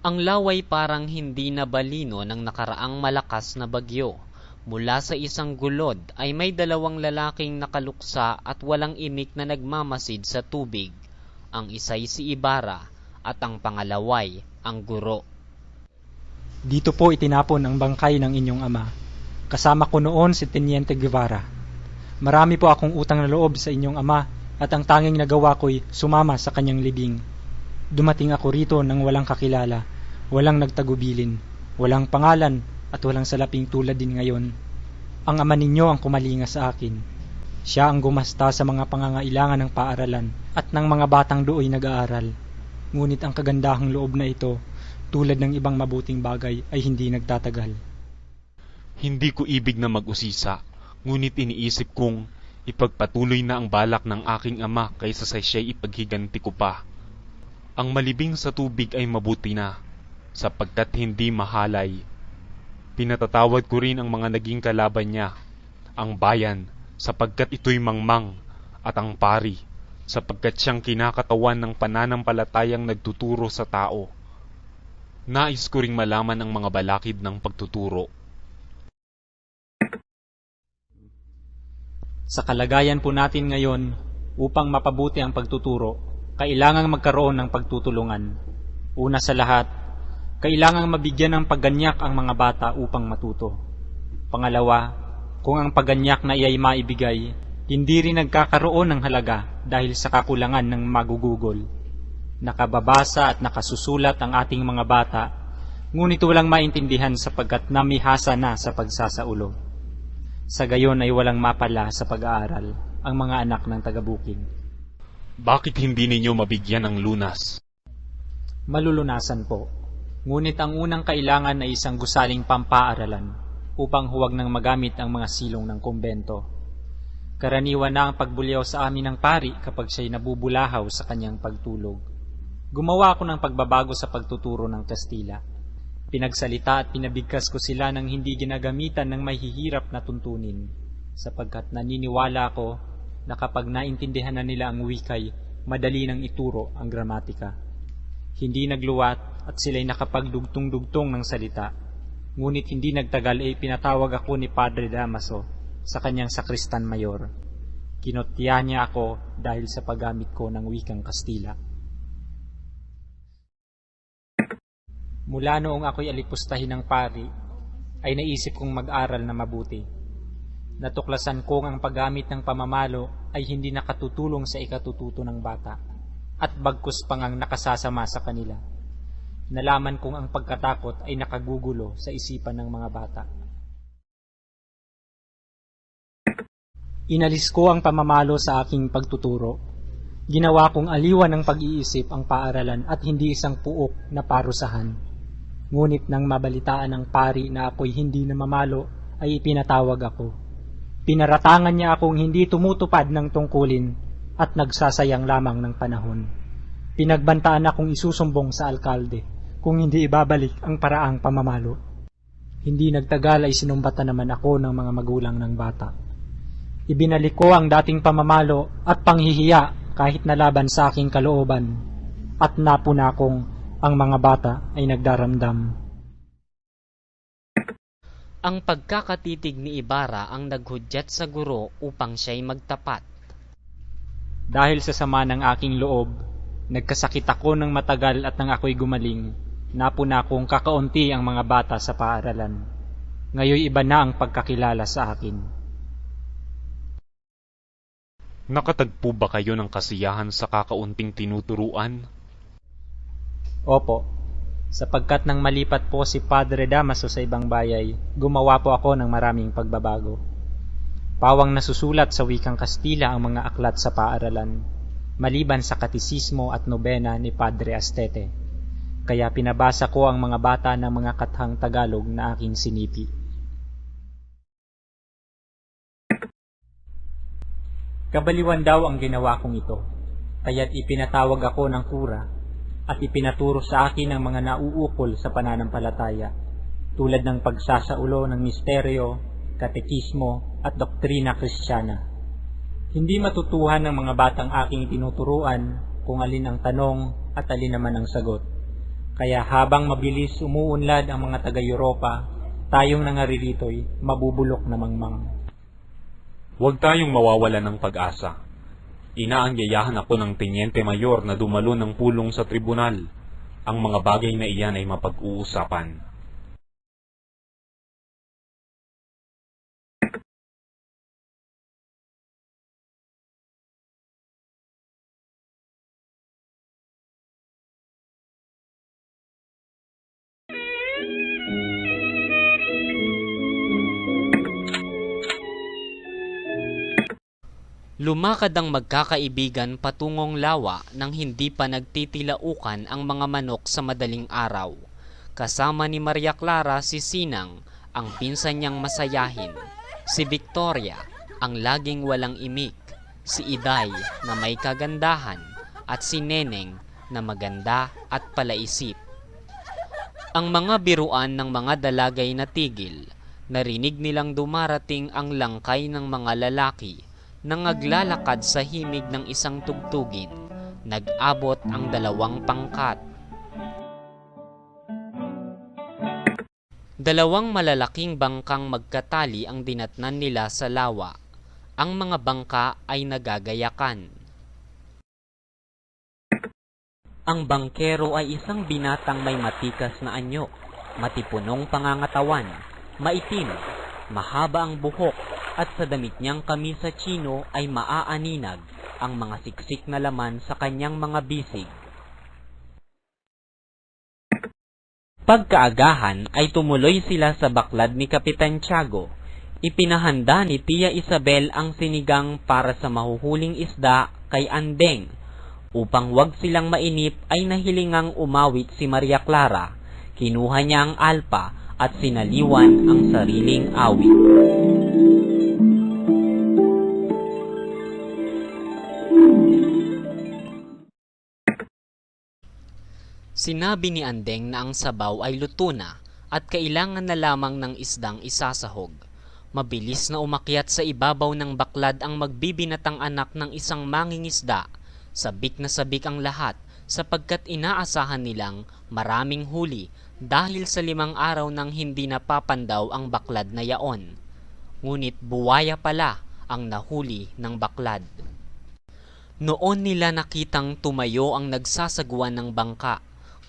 Ang laway parang hindi nabalino ng nakaraang malakas na bagyo. Mula sa isang gulod ay may dalawang lalaking nakaluksa at walang imik na nagmamasid sa tubig. Ang isa'y si Ibarra at ang pangalaway ang Guro. Dito po itinapon ang bangkay ng inyong ama. Kasama ko noon si Teniente Guevara. Marami po akong utang na loob sa inyong ama at ang tanging nagawa ko'y sumama sa kanyang libing. Dumating ako rito nang walang kakilala, walang nagtagubilin, walang pangalan at walang salaping tulad din ngayon. Ang ama ninyo ang kumalinga sa akin. Siya ang gumasta sa mga pangangailangan ng paaralan at ng mga batang dooy nag-aaral. Ngunit ang kagandahang loob na ito, tulad ng ibang mabuting bagay, ay hindi nagtatagal. Hindi ko ibig na mag-usisa, ngunit iniisip kong ipagpatuloy na ang balak ng aking ama kaysa sa siya'y ipaghiganti ko pa. Ang malibing sa tubig ay mabuti na, sapagkat hindi mahalay. Pinatatawad ko rin ang mga naging kalaban niya, ang bayan, sapagkat ito'y mangmang, at ang pari, sapagkat siyang kinakatawan ng pananampalatayang nagtuturo sa tao. Nais ko ring malaman ang mga balakid ng pagtuturo. Sa kalagayan po natin ngayon, upang mapabuti ang pagtuturo, kailangang magkaroon ng pagtutulungan. Una sa lahat, kailangang mabigyan ng pagganyak ang mga bata upang matuto. Pangalawa, kung ang pagganyak na iya'y maibigay, hindi rin nagkakaroon ng halaga dahil sa kakulangan ng magugugol. Nakababasa at nakasusulat ang ating mga bata, ngunit walang maintindihan sapagkat namihasa na sa pagsasaulo. Sa gayon ay walang mapala sa pag-aaral ang mga anak ng taga-bukid. Bakit hindi ninyo mabigyan ng lunas? Malulunasan po. Ngunit ang unang kailangan ay isang gusaling pampaaralan upang huwag nang magamit ang mga silong ng kumbento. Karaniwan na ang pagbulyaw sa amin ng pari kapag siya'y nabubulahaw sa kanyang pagtulog. Gumawa ako ng pagbabago sa pagtuturo ng Kastila. Pinagsalita at pinabigkas ko sila ng hindi ginagamitan ng mahihirap na tuntunin, sapagkat naniniwala ako na kapag naintindihan na nila ang wikay, madali nang ituro ang gramatika. Hindi nagluwat at sila'y nakapagdugtong-dugtong ng salita, ngunit hindi nagtagal ay pinatawag ako ni Padre Damaso sa kanyang sakristan mayor. Kinotya niya ako dahil sa paggamit ko ng wikang Kastila. Mula noong ako'y alipustahin ng pari, ay naisip kong mag-aral na mabuti. Natuklasan kong ang paggamit ng pamamalo ay hindi nakatutulong sa ikatututo ng bata, at bagkus pang ang nakasasama sa kanila. Nalaman kong ang pagkatakot ay nakagugulo sa isipan ng mga bata. Inalis ko ang pamamalo sa aking pagtuturo. Ginawa kong aliwan ng pag-iisip ang paaralan at hindi isang puok na parusahan. Ngunit nang mabalitaan ng pari na ako'y hindi na mamalo, ay ipinatawag ako. Pinaratangan niya akong hindi tumutupad ng tungkulin at nagsasayang lamang ng panahon. Pinagbantaan akong isusumbong sa alkalde kung hindi ibabalik ang paraang pamamalo. Hindi nagtagal ay sinumbatan naman ako ng mga magulang ng bata. Ibinalik ko ang dating pamamalo at panghihiya kahit nalaban sa aking kalooban, at napuna kong ang mga bata ay nagdaramdam. Ang pagkakatitig ni Ibarra ang naghudyat sa Guro upang siya'y magtapat. Dahil sa sama ng aking loob, nagkasakit ako ng matagal at nang ako'y gumaling, napuna kong kakaunti ang mga bata sa paaralan. Ngayoy iba na ang pagkakilala sa akin. Nakatagpo ba kayo ng kasiyahan sa kakaunting tinuturuan? Opo, sapagkat nang malipat po si Padre Damaso sa ibang bayay, gumawa po ako ng maraming pagbabago. Pawang nasusulat sa wikang Kastila ang mga aklat sa paaralan, maliban sa katisismo at nobena ni Padre Astete. Kaya pinabasa ko ang mga bata ng mga kathang Tagalog na aking sinipi. Kabaliwan daw ang ginawa kong ito, kaya't ipinatawag ako ng kura at ipinaturo sa akin ang mga nauukol sa pananampalataya, tulad ng pagsasaulo ng misteryo, katekismo at doktrina kristyana. Hindi matutuhan ng mga batang aking tinuturuan kung alin ang tanong at alin naman ang sagot. Kaya habang mabilis umuunlad ang mga taga-Europa, tayong nangaririto'y mabubulok na mangmang. Huwag tayong mawawalan ng pag-asa. Inaangyayahan ako ng Tenyente Mayor na dumalo ng pulong sa tribunal. Ang mga bagay na iyan ay mapag-uusapan. Lumakad ang magkakaibigan patungong lawa nang hindi pa nagtitilaukan ang mga manok sa madaling araw. Kasama ni Maria Clara si Sinang, ang pinsan niyang masayahin, si Victoria, ang laging walang imik, si Iday na may kagandahan, at si Neneng na maganda at palaisip. Ang mga biruan ng mga dalagay na tigil, narinig nilang dumarating ang langkay ng mga lalaki, nang naglalakad sa himig ng isang tugtugin. Nag-abot ang 2 pangkat. 2 malalaking bangkang magkatali ang dinatnan nila sa lawa. Ang mga bangka ay nagagayakan. Ang bangkero ay isang binatang may matikas na anyo, matipunong pangangatawan, maitim, mahaba ang buhok, at sa damit niyang kamisa chino ay maaaninag ang mga siksik na laman sa kanyang mga bisig. Pagkaagahan ay tumuloy sila sa baklad ni Kapitan Tiago. Ipinahanda ni Tia Isabel ang sinigang para sa mahuhuling isda kay Andeng. Upang wag silang mainip ay nahilingang umawit si Maria Clara. Kinuha niya ang alpa at sinaliwan ang sariling awit. Sinabi ni Andeng na ang sabaw ay luto na at kailangan na lamang ng isdang isasahog. Mabilis na umakyat sa ibabaw ng baklad ang magbibinatang anak ng isang mangingisda. Sabik na sabik ang lahat sapagkat inaasahan nilang maraming huli dahil sa 5 araw nang hindi napapandaw ang baklad na yaon. Ngunit buwaya pala ang nahuli ng baklad. Noon nila nakitang tumayo ang nagsasagwan ng bangka.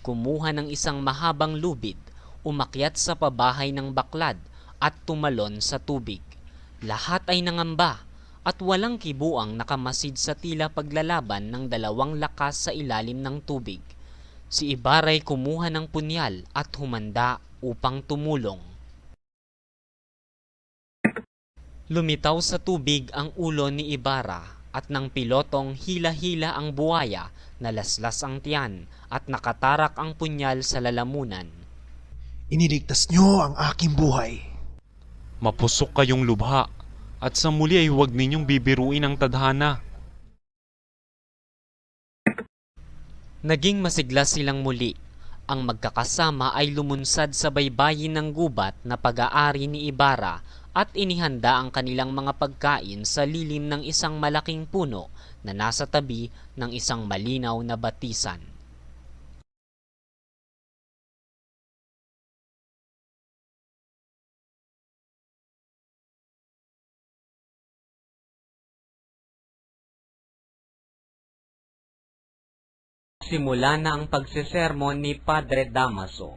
Kumuha ng isang mahabang lubid, umakyat sa pabahay ng baklad at tumalon sa tubig. Lahat ay nangamba at walang kibuang nakamasid sa tila paglalaban ng 2 lakas sa ilalim ng tubig. Si Ibaray kumuha ng punyal at humanda upang tumulong. Lumitaw sa tubig ang ulo ni Ibarra at ng pilotong hila-hila ang buwaya, nalaslas ang tiyan at nakatarak ang punyal sa lalamunan. Iniligtas niyo ang aking buhay. Mapusok kayong lubha, at sa muli ay huwag ninyong bibiruin ang tadhana. Naging masigla silang muli. Ang magkakasama ay lumunsad sa baybayin ng gubat na pag-aari ni Ibarra at inihanda ang kanilang mga pagkain sa lilim ng isang malaking puno na nasa tabi ng isang malinaw na batisan. Simula na ang pagsesermon ni Padre Damaso.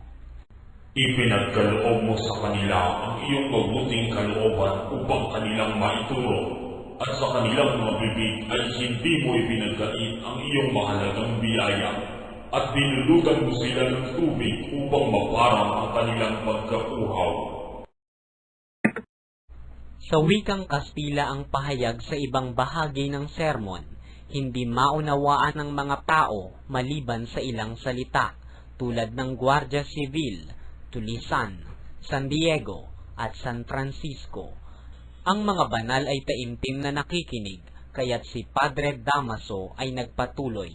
Ipinagkaloob mo sa kanila ang iyong mabuting kalooban upang kanilang maituro, at sa kanilang mga bibig ay hindi mo ipinagkait ang iyong mahalagang biyaya, at binulutan mo sila ng tubig upang maparang ang kanilang pagkauhaw. Sa wikang Kastila ang pahayag sa ibang bahagi ng sermon, hindi maunawaan ng mga tao maliban sa ilang salita, tulad ng Guardia Civil, Tulisan, San Diego, at San Francisco. Ang mga banal ay taimtim na nakikinig, kaya't si Padre Damaso ay nagpatuloy.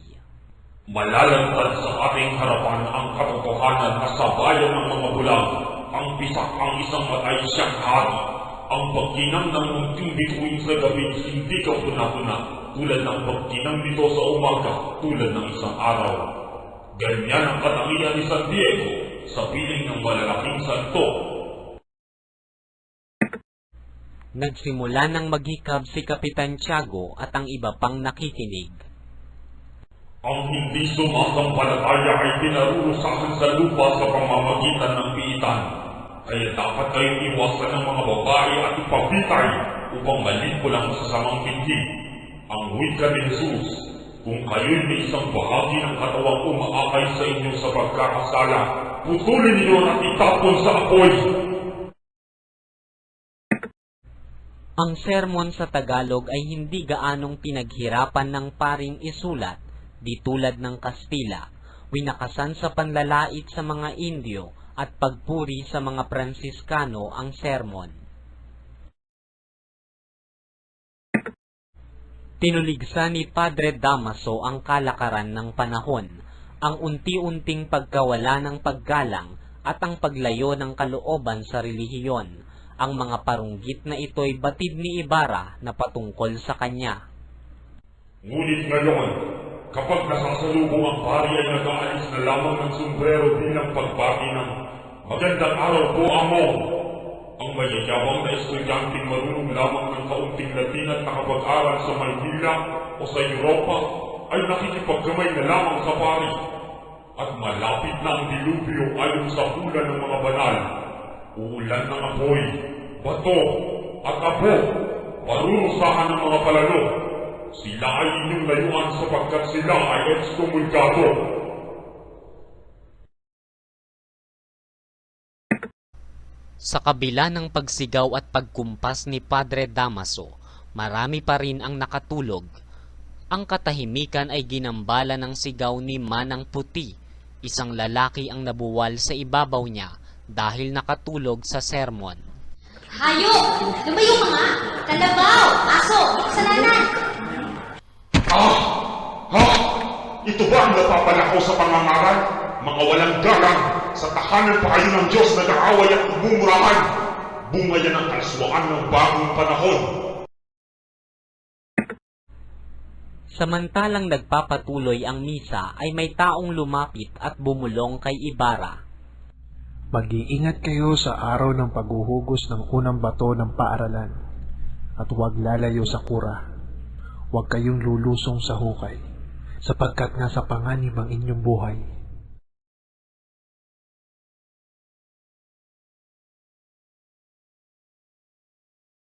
Malalantad sa ating harapan ang katotohanan na sa bayan ng mga bulag, ang pisak ang isang matay siyang hari. Ang pagkinang ng munting bituin sa gabi hindi ka puna-puna, tulad ng pagkinang nito sa umaga, tulad ng isang araw. Ganyan ang katangian ni San Diego sa piling ng malalaking santo. Nagsimula ng maghikab si Kapitan Tiago at ang iba pang nakikinig. Ang hindi sumasampalataya ay pinarurusahan sa lupa sa pamamagitan ng piitan. Kaya dapat kayong iwasan ng mga babae at ipabitay upang malimpulang sa samang tindig. Ang wika ni Jesus, kung kayo'y may isang bahagi ng katawang umaakay sa inyo sa pagkakasala, putulin niyo at itapon sa apoy. Ang sermon sa Tagalog ay hindi gaanong pinaghirapan ng paring isulat, di tulad ng Kastila, winakasan sa panlalait sa mga Indio at pagpuri sa mga Pransiskano ang sermon. Tinuligsa ni Padre Damaso ang kalakaran ng panahon, ang unti-unting pagkawala ng paggalang at ang paglayo ng kalooban sa relihiyon. Ang mga parunggit na ito'y batid ni Ibarra na patungkol sa kanya. Ngunit ngayon, kapag nasasalubong ang pari ay nag-aalis na lamang ng sombrero bilang pagbati ng magandang araw po, Amo. Ang mayayabang na estudyanteng marunong lamang ng kaunting Latin at nakapag-aral sa Maynila o sa Europa ay nakikipaggamay na lamang sa pari. At malapit na ang dilubyo ayon sa hula ng mga banal. Uulan ng apoy, bato, at abo, parurusahan ng mga palalo. Sila ay inyong layuan sapagkat sila ay ekskomulgado. Sa kabila ng pagsigaw at pagkumpas ni Padre Damaso, marami pa rin ang nakatulog. Ang katahimikan ay ginambala ng sigaw ni Manang Puti, isang lalaki ang nabuwal sa ibabaw niya dahil nakatulog sa sermon. Hayop! Lumayo ka nga! Kalabaw! Aso! Kasalanan! Ito ba ang napapanakaw sa pangangaral? Mga walang galang, sa tahanan pa kayo ng Diyos nag-aaway at umumurahan. Bunga yan ang kalaswaan ng bagong panahon. Samantalang nagpapatuloy ang misa ay may taong lumapit at bumulong kay Ibarra. Mag-iingat kayo sa araw ng paghuhugos ng unang bato ng paaralan at huwag lalayo sa kura. Huwag kayong lulusong sa hukay sapagkat nga sa panganib ang inyong buhay.